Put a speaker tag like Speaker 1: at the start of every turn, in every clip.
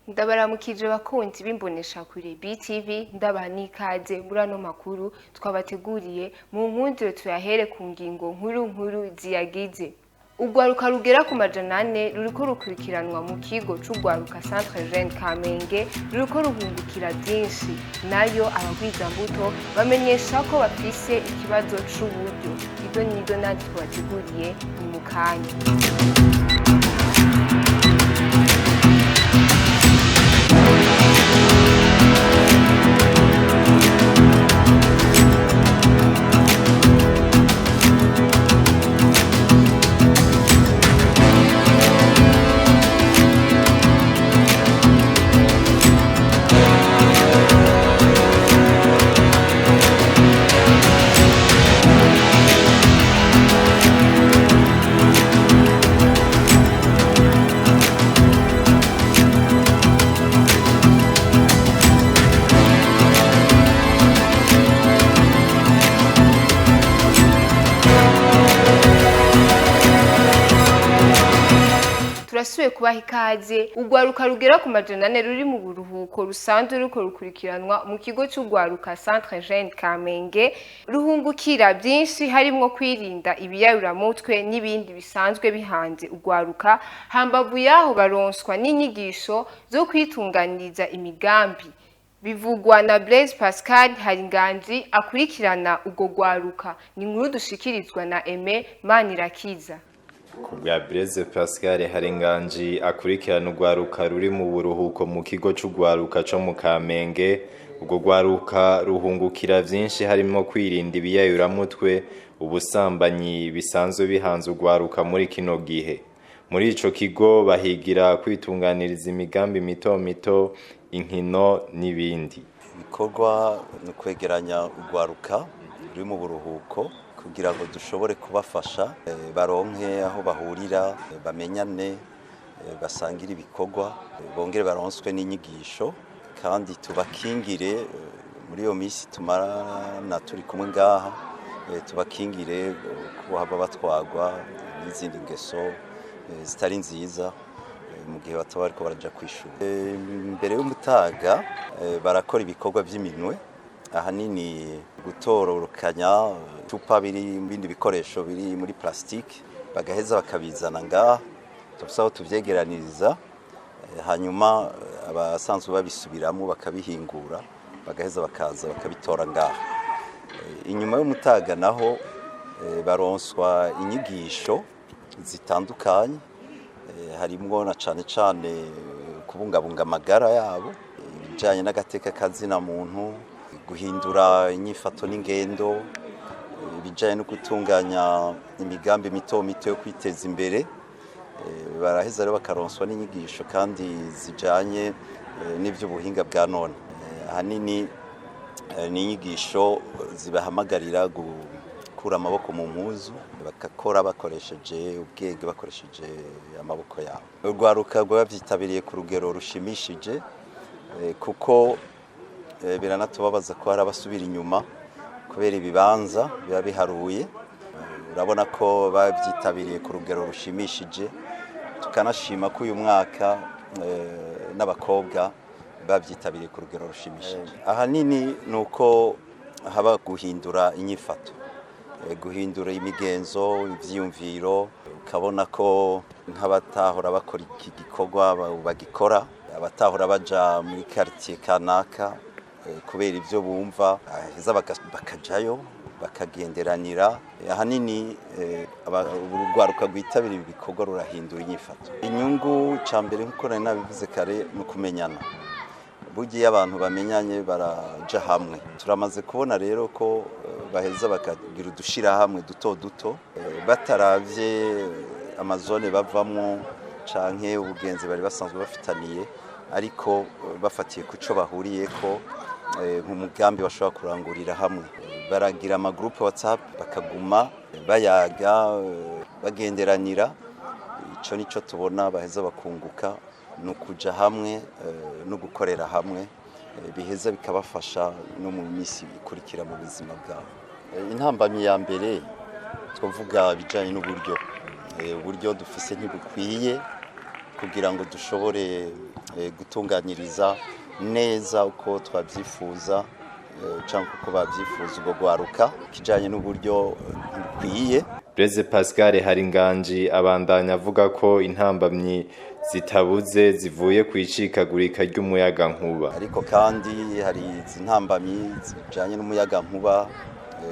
Speaker 1: Ndabaramukije bakunzi bimbonesha kure BTV ndabaha n'ikaze muri ano makuru twabateguriye mu nkundiro tuyahere ku ngingo nkuru ziyagize. Urwaruka rugera ku majana 4 ruriko rukurikiranwa mu kigo c'urwaruka Centre Jeune Kamenge ruriko ruhungukira byinshi, nayo abagwizambuto bamenyesha ko bafise ikibazo c'uburyo. Ido nido nandi twabateguriye ni mu kanya. Turasubiye kubaha ikaze. Urwaruka rugera ku majana 4 ruri mu buruhuko rusanzwe ruko rukurikiranwa mu kigo c'urwaruka Centre Jeune Kamenge ruhungukira byinshi harimwo kwirinda ibiyayuramutwe n'ibindi bisanzwe bihanze urwaruka, hambavu yaho baronswa n'inyigisho zo kwitunganiriza imigambi. Bivugwa na Blaise Pascal Haringanji akurikirana urwo rwaruka. Ni inkuru dushikirizwa na Aime Manirakiza.
Speaker 2: Kubwa Blaise Pascal Haringanji akurikirana urwaruka ruri mu buruhuko mu kigo c'urwaruka co mu Kamenge. Urwo rwaruka ruhungukira vyinshi harimo kwirinda ibiyayuramutwe, ubusambanyi bisanzwe bihanze urwaruka muri kino gihe. Muri ico kigo bahigira kwitunganiriza imigambi mito mito, inkino n'ibindi.
Speaker 3: Ibikorwa no kwegeranya urwaruka ruri mu buruhuko kugira ngo dushobore kubafasha baronke aho bahurira, bamenyane, basangira ibikorwa, bongere baronswe n'inyigisho kandi tubakingire muri iyo minsi tumarana turi kumwe ngaha, tubakingire kuba batwagwa n'izindi ngeso zitari nziza mu gihe bataba bariko baraja kwishura. Mbere y'umutaga barakora ibikorwa by'iminwe, ahanini gutororokanya tupa biri bindi bikoresho biri muri plastique, bagaheza bakabizana ngaha tusaho tuvyegeraniriza, hanyuma abasanzwe babisubiramo bakabihingura, bagaheza bakaza bakabitora ngaha. Inyuma y'umutaga naho baronswa inyigisho zitandukanye, harimwo na cane kubungabunga amagara yabo, ibijanye n'agateka kazina muntu, guhindura inyifato n'ingendo, ibijanye no gutunganya imigambi mito mito yo kwiteza imbere. Baraheza rero bakaronswa n'inyigisho kandi zijanye n'ivy'ubuhinga bwa none. Ahanini n'inyigisho zibahamagarira gukura amaboko mu mpuzu, bakakora bakoresheje ubwenge, bakoresheje amaboko yabo. Urwaruka rwabyitabiriye ku rugero rushimishije, kuko biranatubabaza ko hari abasubira inyuma kubera ibibanza biba biharuye. Urabona ko babyitabiriye ku rugero rushimishije, tukanashima ko uyu mwaka n'abakobwa babyitabiriye ku rugero rushimishije. Ahanini nuko haba guhindura inyifato, guhindura imigenzo, ivyiyumviro, ukabona ko nk'abatahora bakora iki gikorwa bagikora, abatahora baja muri quartier kanaka kubera ivyo bumva heza bakajayo bakagenderanira ahanini urugwaruka rwitabira ibi bikorwa rurahindura inyifato. Inyungu ca mbere nkuko nari nabivuze kare ni ukumenyana. Bugiye abantu bamenyanye baraja hamwe. Turamaze kubona rero ko baheza bakagira udushira hamwe duto duto bataravye amazone bavamwo canke ubugenzi bari basanzwe bafitaniye, ariko bafatiye kuco bahuriyeko nk'umugambi bashobora kurangurira hamwe. Baragira amagroupe WhatsApp bakaguma bayaga bagenderanira. Ico nico tubona baheza bakunguka no kuja hamwe no gukorera hamwe biheza bikabafasha no mu misi ikurikira mu buzima bwabo. Intambamyi ya mbere twavuga bijanye uburyo dufise ntibukwiye kugira ngo dushobore gutunganyiriza neza uko twabyifuza cyangwa uko babyifuza ubwo gwaruka kijanye n'uburyo bukwiye.
Speaker 2: Blaise Pascal Haringanji abandanya avuga ko intambamyi zitabuze zivuye kwicikagurika ry'umuyaga nkuba,
Speaker 3: ariko kandi hari intambamyi zijanye n'umuyaga nkuba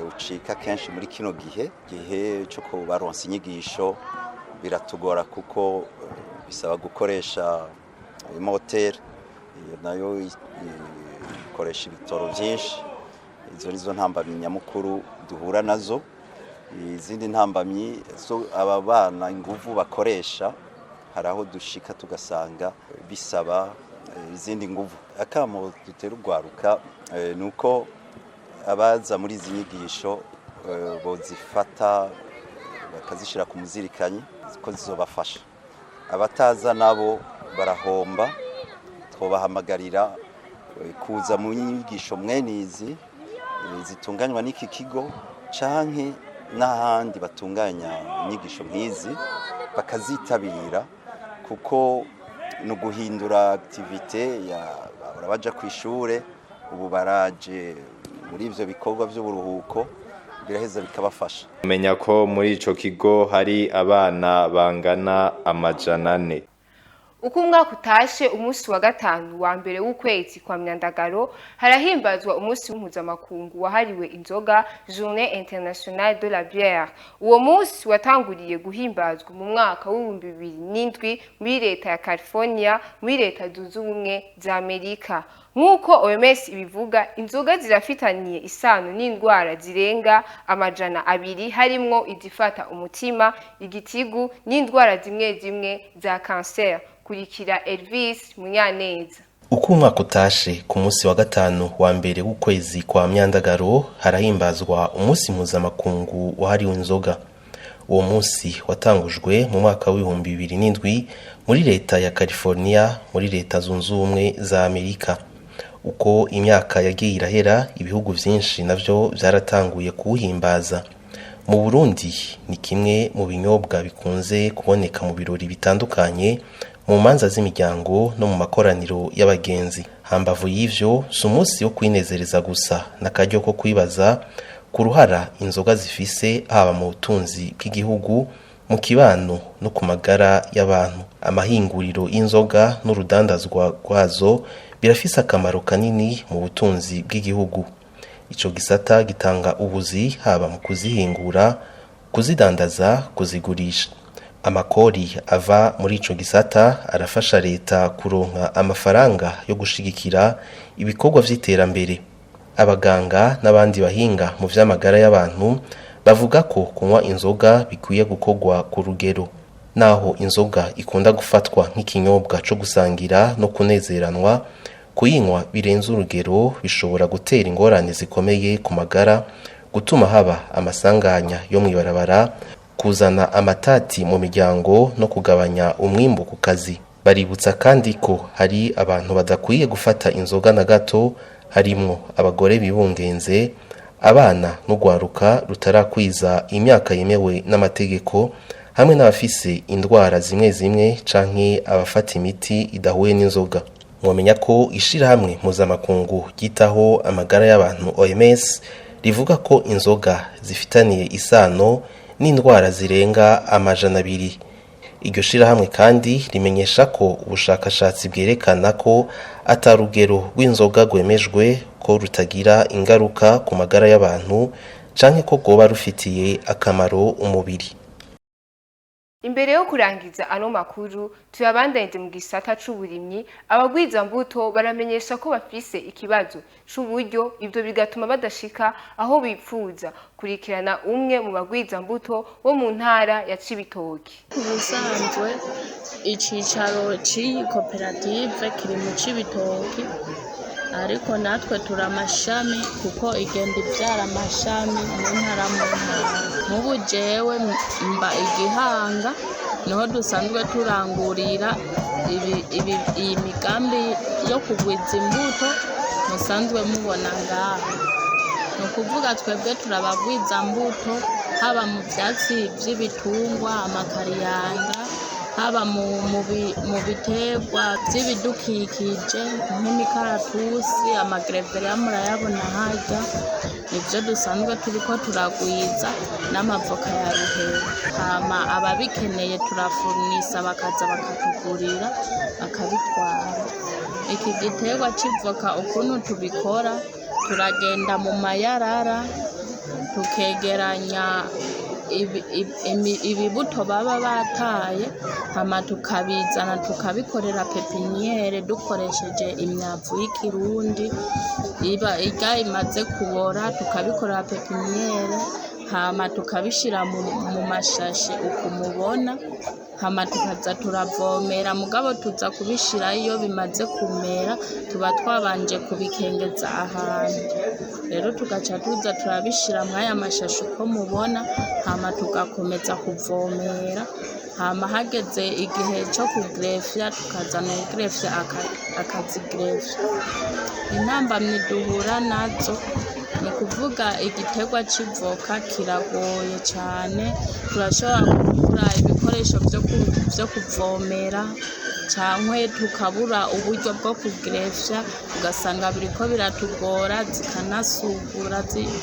Speaker 3: ucika kenshi muri kino gihe cyo kubaronsa inyigisho biratugora kuko bisaba gukoresha moteri nayo ikoresha ibitoro byinshi. Izo nizo ntambamyi nyamukuru duhura nazo. Izindi ntambamyi zo aba bana inguvu bakoresha hari aho dushika tugasanga bisaba izindi nguvu. Akamo dutera urwaruka nuko abaza muri izi nyigisho bozifata bakazishira ku muzirikanyi ko zizobafasha. Abataza nabo barahomba. Twobahamagarira kuza mu nyigisho mwenizi zitunganywa n'iki kigo canke n'ahandi batunganya inyigisho nk'izi bakazitabira, kuko no guhindura activité baja kw'ishure ubu baraje muri ivyo bikorwa by'uburuhuko biraheza bikabafasha.
Speaker 2: Menya ko muri ico kigo hari abana bangana 400.
Speaker 1: Uko umwaka utashe umunsi wa gatanu wa mbere w'ukwezi kwa Myandagaro harahimbazwa umunsi mpuzamakungu wahariwe inzoga, Journée Internationale de la Bière. Uwo munsi watanguriye guhimbazwa mu mwaka w'2007 muri leta ya California muri leta zunze ubumwe za Amerika. Nk'uko OMS ibivuga, inzoga zirafitaniye isano n'indwara zirenga 200 harimwo izifata umutima, igitigu n'indwara zimwe za cancer. Kurikira Elvis Munyaneza.
Speaker 4: Uko umwaka utashe ku munsi wa gatanu wa mbere w'ukwezi kwa Myandagaro harahimbazwa umunsi mpuzamakungu wahariwe inzoga. Uwo munsi watangujwe mu mwaka w'2007 muri leta ya California muri leta zunze ubumwe za Amerika. Uko imyaka yagiye irahera, ibihugu vyinshi navyo byaratanguye kuwuhimbaza. Mu Burundi ni kimwe mu binyobwa bikunze kuboneka mu birori bitandukanye, mu manza z'imiryango no mu makoraniro y'abagenzi. Hambavu y'ivyo, si umunsi wo kwinezereza gusa n'akaryo ko kwibaza ku ruhara inzoga zifise haba mu butunzi bw'igihugu, mu kibano no ku magara y'abantu. Amahinguriro y'inzoga n'urudandazwa rwazo birafise akamaro kanini mu butunzi bw'igihugu. Ico gisata gitanga ubuzi haba mu kuzihingura, kuzidandaza, kuzigurisha. Amakori ava muri ico gisata arafasha leta kuronka amafaranga yo gushigikira ibikorwa vy'iterambere. Abaganga n'abandi bahinga mu vy'amagara y'abantu bavuga ko kunywa inzoga bikwiye gukorwa ku rugero. Naho inzoga ikunda gufatwa nk'ikinyobwa co gusangira no kunezeranwa, kuyinywa birenze urugero bishobora gutera ingorane zikomeye ku magara, gutuma haba amasanganya yo mwibarabara, kuzana amatati mu miryango no kugabanya umwimbu ku kazi. Baributsa kandi ko hari abantu badakwiye gufata inzoga na gato, harimwo abagore bibungenze, abana n'ugwaruka rutarakwiza imyaka yemewe n'amategeko, hamwe n'abafise indwara zimwe canke abafata imiti idahuye n'inzoga. Mwomenya ko ishirahamwe mpuzamakungu ryitaho amagara y'abantu OMS rivuga ko inzoga zifitaniye isano n'indwara zirenga 200. Iryo shirahamwe kandi rimenyesha ko ubushakashatsi bwerekana ko atarugero rw'inzoga gwemejwe ko rutagira ingaruka ku magara y'abantu canke ko rwoba rufitiye akamaro umubiri.
Speaker 1: Imbere yo kurangiza ano makuru tuyabandanyije mu gisata c'uburimyi, abagwiza mbuto baramenyesha ko bafise ikibazo c'uburyo, ivyo bigatuma badashika aho bipfuza. Kurikirana umwe mu bagwiza mbuto wo mu ntara ya Cibitoke.
Speaker 5: Ubusanzwe icicaro c'iyi koperative kiri mu Cibitoke, ariko natwe turi amashami kuko igenda ivyara amashami mu ntara mu ntara. Nk'ubu jewe mba Igihanga, niho dusanzwe turangurira iyi migambi yo kugwiza imbuto musanzwe mubona ngaha. Ni ukuvuga twebwe turabagwiza mbuto, haba mu vyatsi vy'ibitungwa, amakariyanga, haba mu biterwa vy'ibidukikije nk'imikaratusi, amagereveriya murayabona harya, nivyo dusanzwe turiko turagwiza, n'amavoka ya ruhere. Hama ababikeneye turafurnisa bakaza bakatugurira bakabitwara. Iki giterwa c'ivoka ukuntu tubikora, turagenda mu mayarara tukegeranya ibibuto baba bataye, hama tukabizana tukabikorera pepiniere dukoresheje imyavu y'ikirundi. Irya imaze kubora tukabikorera pepiniere, hama tukabishira mu mashashe uko mubona, hama tukaza turavomera. Mugabo tuza kubishira iyo bimaze kumera, tuba twabanje kubikengeza ahantu. Rero tugaca tuza turabishira mw'aya mashashe uko mubona, hama tugakomeza kuvomera. Hama hageze igihe cyo kugrefya, tukazana ugrefya akazigrefya. Intambamyi duhura nazo ni ukuvuga igiterwa c'ivoka kiragoye cane, turashobora kubura ibikoresho vyo kuvomera cankwe tukabura uburyo bwo kugrefya, ugasanga biriko biratugora zikanasugura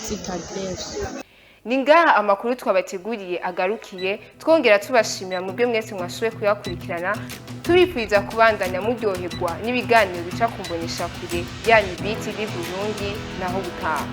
Speaker 5: zitagrefya.
Speaker 1: Ni ngaha amakuru twabateguriye agarukiye, twongera tubashimira mwebwe mwese mwashoboye kuyakurikirana, tubifuriza kubandanya muryoherwa n'ibiganiro bica ku mboneshakure yanyu BTV Burundi, naho gutaha.